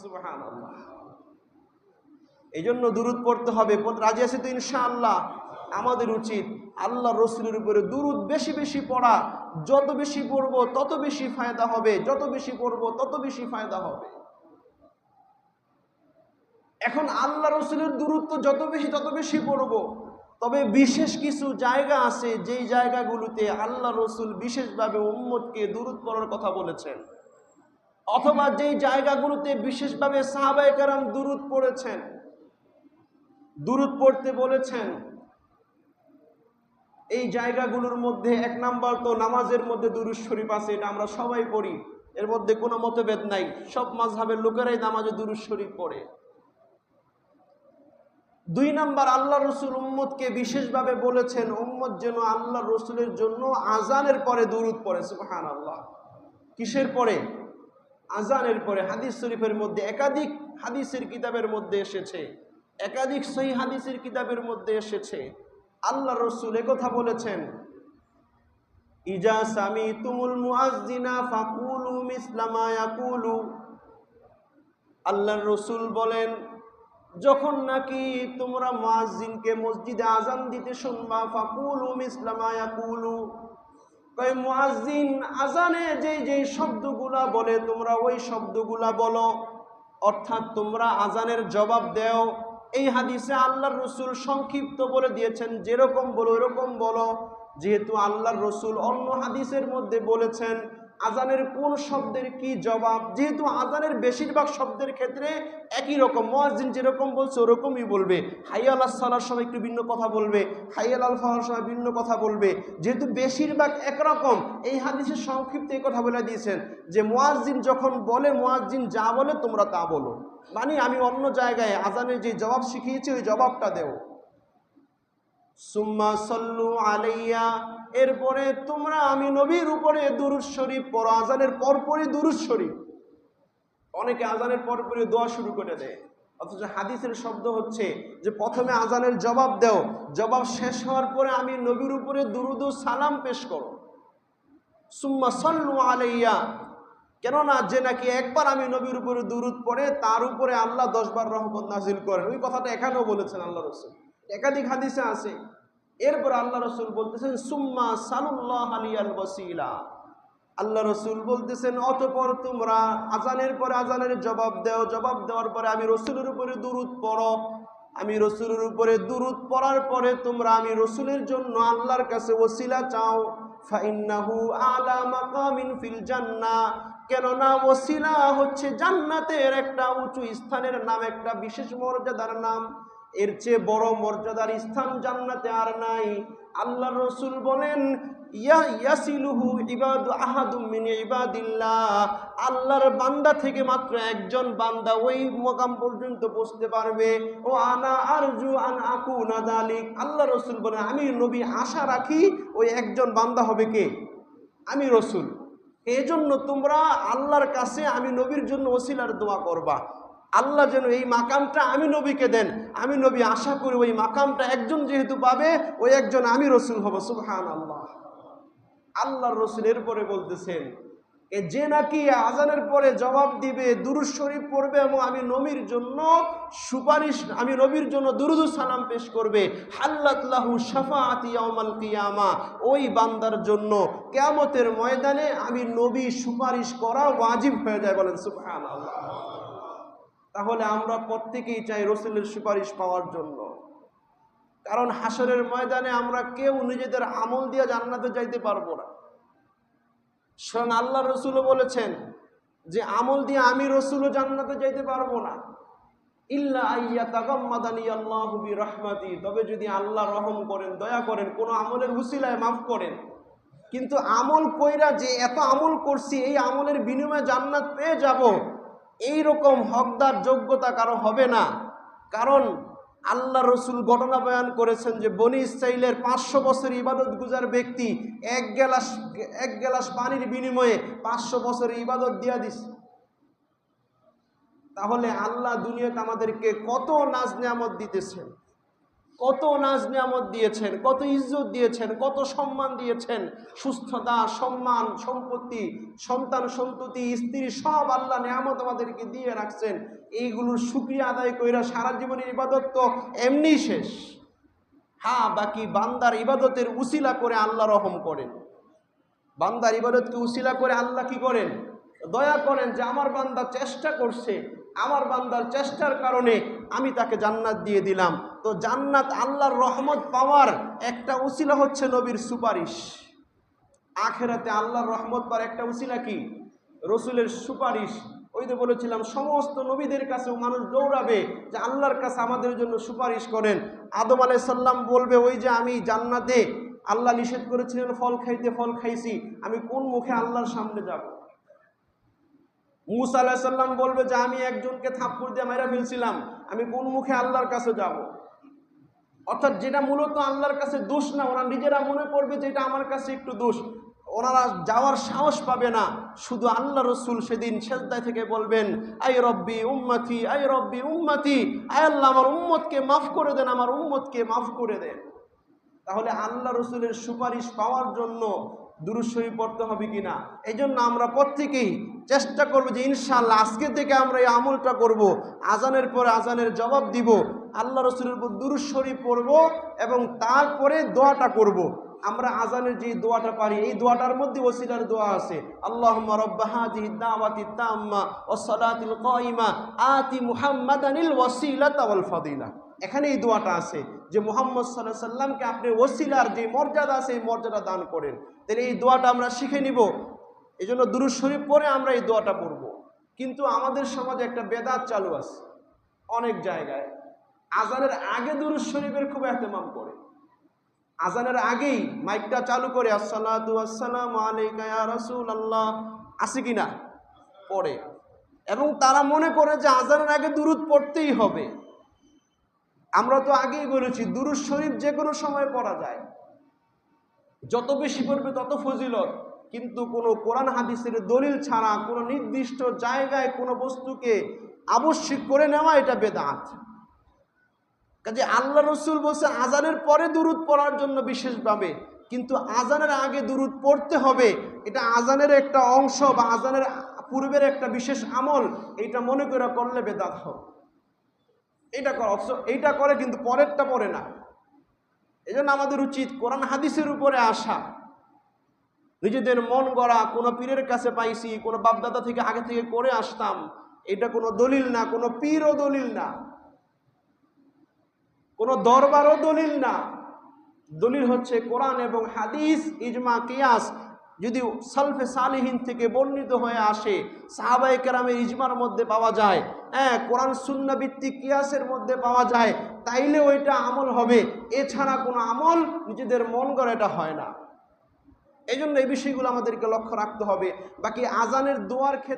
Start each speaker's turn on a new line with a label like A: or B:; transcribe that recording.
A: সুবহানাল্লাহ। এই জন্য দুরুদ পড়তে হবে। রাজি আছি তো ইনশাআল্লাহ? আমাদের উচিত আল্লাহ রসুলের উপরে দুরুদ বেশি বেশি পড়া। যত বেশি পড়বো তত বেশি ফায়দা হবে, যত বেশি পড়বো তত বেশি ফায়দা হবে। এখন আল্লাহ রসুলের দুরুদ তো যত বেশি তত বেশি পড়বো, তবে বিশেষ কিছু জায়গা আছে যেই জায়গাগুলোতে আল্লাহ রসুল বিশেষভাবে উম্মতকে দুরুদ পড়ার কথা বলেছেন, অথবা যেই জায়গাগুলোতে বিশেষভাবে সাহাবায়ে কেরাম দুরুদ পড়েছেন, দুরুদ পড়তে বলেছেন। এই জায়গাগুলোর মধ্যে এক নাম্বার তো নামাজের মধ্যে দুরুদ শরীফ আছে, এটা আমরা সবাই পড়ি, এর মধ্যে কোনো মতভেদ নাই, সব মাযহাবের লোকেরাই নামাজে দুরুদ শরীফ পড়ে। দুই নাম্বার, আল্লাহ রসুল উম্মতকে বিশেষভাবে বলেছেন উম্মত যেন আল্লাহ রসুলের জন্য আজানের পরে দুরুদ পড়ে। সুবহানাল্লাহ। কিসের পরে? আজানের পরে। হাদিস শরীফের মধ্যে একাধিক হাদিসের কিতাবের মধ্যে এসেছে, একাধিক সহিহ হাদিসের কিতাবের মধ্যে এসেছে, আল্লাহ রসুল একথা বলেছেন, ইজা সামিতুমুল মুআজ্জিনা ফাকুলু মিসলা মা ইয়াকুলু। আল্লাহর রসুল বলেন, যখন নাকি তোমরা মুয়াজ্জিনকে মসজিদে আজান দিতে শুনবা, ফাকুলু মিসলা মা ইয়াকুলু, কয় মুয়াজ্জিন আজানে যেই শব্দগুলা বলে তোমরা ওই শব্দগুলা বলো, অর্থাৎ তোমরা আজানের জবাব দাও। এই হাদিসে আল্লাহর রসুল সংক্ষিপ্ত বলে দিয়েছেন, যেরকম বলো এরকম বলো। যেহেতু আল্লাহর রসুল অন্য হাদিসের মধ্যে বলেছেন আজানের কোন শব্দের কি জবাব, যেহেতু আজানের বেশিরভাগ শব্দের ক্ষেত্রে একই রকম, মুয়াজ্জিন যেরকম বলছে ওরকমই বলবে। হাইয়া আলাস সালার সময় একটু ভিন্ন কথা বলবে, হাইয়া আল ফালার সময় ভিন্ন কথা বলবে, যেহেতু বেশিরভাগ একরকম। এই হাদিসের সংক্ষিপ্ত এই কথা বলে দিয়েছেন যে মুয়াজ্জিন যখন বলে, মুয়াজ্জিন যা বলে তোমরা তা বলো, মানে আমি অন্য জায়গায় আজানের যে জবাব শিখিয়েছি ওই জবাবটা দেও। সুম্মা সাল্লু আলাইয়া, এরপরে তোমরা আমি নবীর উপরে দুরূদ শরীফ পড়ো। আজানের পরপরই দুরূদ শরীফ। অনেকে আজানের পরপরই দোয়া শুরু করে দেয়, অথচ হাদিসের শব্দ হচ্ছে যে প্রথমে আজানের জবাব দাও, জবাব শেষ হওয়ার পরে আমি নবীর উপরে দুরূদ ও সালাম পেশ করো। সুম্মা সাল্লু আলাইয়া, কেননা যে নাকি একবার আমি নবীর উপরে দুরূদ পড়ে তার উপরে আল্লাহ 10 বার রহমত নাজিল করেন। ওই কথাটা এখানেও বলেছেন আল্লাহ রসুল, একাধিক হাদিসে আছে। এরপর আল্লাহ রসুল বলতেছেন সুম্মা সালুল্লাহ আলিয়াল ওয়াসিলা। আল্লাহ রসুল বলতেছেন অতঃপর তোমরা আজানের পরে আজানের জবাব দাও, জবাব দেওয়ার পরে আমি রসুলের উপরে দুরূদ পড়ো। আমি রসুলের উপরে দুরূদ পড়ার পরে তোমরা আমি রসুলের জন্য আল্লাহর কাছে ওসিলা চাও। ফাইন্নাহু আলা মাকামিন ফিল জান্নাহ, কেননা ওসিলা হচ্ছে জান্নাতের একটা উঁচু স্থানের নাম, একটা বিশেষ মর্যাদার নাম। এর চেয়ে বড় মর্যাদার স্থান জান্নাতে আর নাই। আল্লাহ রসুল বলেন ইয়াসিলুহু ইবাদু আহাদুম মিন ইবাদিল্লাহ, আল্লাহর বান্দা থেকে মাত্র একজন বান্দা ওই মাকাম পর্যন্ত পৌঁছতে পারবে। ও আনা আরজু আন আকুনা যালিক, আল্লাহ রসুল বলেন আমি নবী আশা রাখি ওই একজন বান্দা হবে কে? আমি রসুল। এই জন্য তোমরা আল্লাহর কাছে আমি নবীর জন্য ওসিলার দোয়া করবা, আল্লাহ যেন এই মাকামটা আমি নবীকে দেন। আমি নবী আশা করি ওই মাকামটা একজন যেহেতু পাবে ওই একজন আমি রসুল হব। সুবহানাল্লাহ। আল্লাহর রসুল এরপরে বলতেছেন যে নাকি আজানের পরে জবাব দিবে, দুরূদ শরীফ পড়বে এবং আমি নবীর জন্য সুপারিশ, আমি নবীর জন্য দুরূদ সালাম পেশ করবে, হাল্লাত লাহু শাফাআতি ইয়াউমাল কিয়ামা, ওই বান্দার জন্য কিয়ামতের ময়দানে আমি নবী সুপারিশ করা ওয়াজিব হয়ে যায়। বলেন সুবহানাল্লাহ। তাহলে আমরা প্রত্যেকেই চাই রসুলের সুপারিশ পাওয়ার জন্য, কারণ হাসরের ময়দানে আমরা কেউ নিজেদের আমল দিয়ে জান্নাতে যাইতে পারবো না। স্বয়ং আল্লাহ রসুলও বলেছেন যে আমল দিয়ে আমি রসুলও জান্নাতে যাইতে পারবো না, ইল্লা আইয়াতাগাম্মাদানি আল্লাহু বিরহমাতি, তবে যদি আল্লাহ রহম করেন, দয়া করেন, কোনো আমলের উসিলায় মাফ করেন। কিন্তু আমল কইরা যে এত আমল করছি এই আমলের বিনিময়ে জান্নাত পেয়ে যাব, এইরকম হকদার যোগ্যতা কারো হবে না। কারণ আল্লাহ রসুল ঘটনা বয়ান করেছেন যে বনি ইসরাইলের 500 বছর ইবাদত গুজার ব্যক্তি এক গ্লাস পানির বিনিময়ে 500 বছর ইবাদত দিয়া দিছে। তাহলে আল্লাহ দুনিয়াতে আমাদেরকে কত নাজ নিয়ামত দিতেছেন, কত নাজ নিয়ামত দিয়েছেন, কত ইজ্জত দিয়েছেন, কত সম্মান দিয়েছেন, সুস্থতা, সম্মান, সম্পত্তি, সন্তান সন্ততি, স্ত্রী, সব আল্লাহ নিয়ামত আমাদেরকে দিয়ে রাখছেন। এইগুলোর শুকরিয়া আদায় কইরা সারা জীবনের ইবাদত তো এমনি শেষ। হ্যাঁ, বাকি বান্দার ইবাদতের উসিলা করে আল্লাহ রহম করেন। বান্দার ইবাদতকে উসিলা করে আল্লাহ কি করেন? দয়া করেন যে আমার বান্দা চেষ্টা করছে, আমার বান্দার চেষ্টার কারণে আমি তাকে জান্নাত দিয়ে দিলাম। তো জান্নাত, আল্লাহর রহমত পাওয়ার একটা উসিলা হচ্ছে নবীর সুপারিশ। আখেরাতে আল্লাহর রহমত পাওয়ার একটা উসিলা কি? রসুলের সুপারিশ। ওই যে বলেছিলাম সমস্ত নবীদের কাছেও মানুষ দৌড়াবে যে আল্লাহর কাছে আমাদের জন্য সুপারিশ করেন। আদম আলাইহিস সালাম বলবে, ওই যে আমি জান্নাতে, আল্লাহ নিষেধ করেছিলেন ফল খাইতে, ফল খাইছি, আমি কোন মুখে আল্লাহর সামনে যাব? মূসা আলাইহিস সালাম বলবে যে আমি একজনকে থাপ্পড় দিয়ে মেরে ফেলছিলাম, আমি কোন মুখে আল্লাহর কাছে যাব? অর্থাৎ যেটা মূলত আল্লাহর কাছে দোষ না, ওরা নিজেরা মনে করবে যে এটা আমার কাছে একটু দোষ, ওনারা যাওয়ার সাহস পাবে না। শুধু আল্লাহ রসুল সেদিন সেজদায় থেকে বলবেন, আই রব্বি উম্মতি, আই রব্বি উম্মতি, আয় আল্লাহ আমার উম্মতকে মাফ করে দেন, আমার উম্মতকে মাফ করে দেন। তাহলে আল্লাহ রসুলের সুপারিশ পাওয়ার জন্য দুরূদ শরীফ পড়তে হবে কিনা? এই জন্য আমরা প্রত্যেকেই চেষ্টা করবো যে ইনশাআল্লাহ আজকে থেকে আমরা এই আমলটা করব। আজানের পরে আজানের জবাব দিব, আল্লাহ রসুলের উপর দুরূদ শরীফ পড়ব এবং তারপরে দোয়াটা করব। আমরা আজানের যে দোয়াটা পারি, এই দোয়াটার মধ্যে ওসিলার দোয়া আছে, আল্লাহুম্মা রাব্বা হাযিহিদ দাওয়াতিত তাম্মা ওয়াস সালাতিল কায়িমা আতি মুহাম্মাদানিল ওয়াসিলাতা ওয়াল ফাদিলা। এখানে এই দোয়াটা আছে যে মুহাম্মদ সাল্লাল্লাহু আলাইহি সাল্লামকে আপনি ওসিলার যে মর্যাদা আছে এই মর্যাদা দান করেন। তাহলে এই দোয়াটা আমরা শিখে নিব। এই জন্য দুরূদ শরীফ পড়ে আমরা এই দোয়াটা পড়ব। কিন্তু আমাদের সমাজে একটা বেদাত চালু আছে অনেক জায়গায়, আজানের আগে দুরূদ শরীফের খুব এহতেমাম করে। আজানের আগেই মাইকটা চালু করে আসসালাতু ওয়াসসালামু আলাইকা ইয়া রাসূলুল্লাহ আছে কিনা পড়ে, এবং তারা মনে করে যে আজানের আগে দুরূদ পড়তেই হবে। আমরা তো আগেই বলেছি দুরূদ শরীফ যে কোনো সময় পড়া যায়, যত বেশি পড়বে তত ফজিলত। কিন্তু কোনো কোরআন হাদিসের দলিল ছাড়া কোনো নির্দিষ্ট জায়গায় কোনো বস্তুকে আবশ্যিক করে নেওয়া এটা বেদাত। কাজে আল্লাহ রসুল বলছে আজানের পরে দুরূদ পড়ার জন্য বিশেষভাবে, কিন্তু আজানের আগে দুরূদ পড়তে হবে, এটা আজানের একটা অংশ বা আজানের পূর্বের একটা বিশেষ আমল, এটা মনে করে করলে বেদাত হবে। এইটা করে কিন্তু পরেরটা পড়ে না। এই জন্য আমাদের উচিত কোরআন হাদিসের উপরে আসা, নিজেদের মন গড়া কোনো পীরের কাছে পাইছি, কোনো বাপদাদা থেকে আগে থেকে করে আসতাম, এটা কোনো দলিল না, কোনো পীরও দলিল না, কোনো দরবারও দলিল না। দলিল হচ্ছে কোরআন এবং হাদিস, ইজমা, কিয়াস। যদি সালফে সালিহিন থেকে বর্ণিত হয়ে আসে, সাহাবায়ে কেরামের ইজমার মধ্যে পাওয়া যায়, কোরআন সুন্নাহ ভিত্তিক কিয়াসের মধ্যে পাওয়া যায়, তাইলে ওইটা আমল হবে। এছাড়া কোনো আমল নিজেদের মন গড়া এটা হয় না। এই জন্য এই বিষয়গুলো আমাদেরকে লক্ষ্য রাখতে হবে। বাকি আজানের দোয়ার ক্ষেত্রে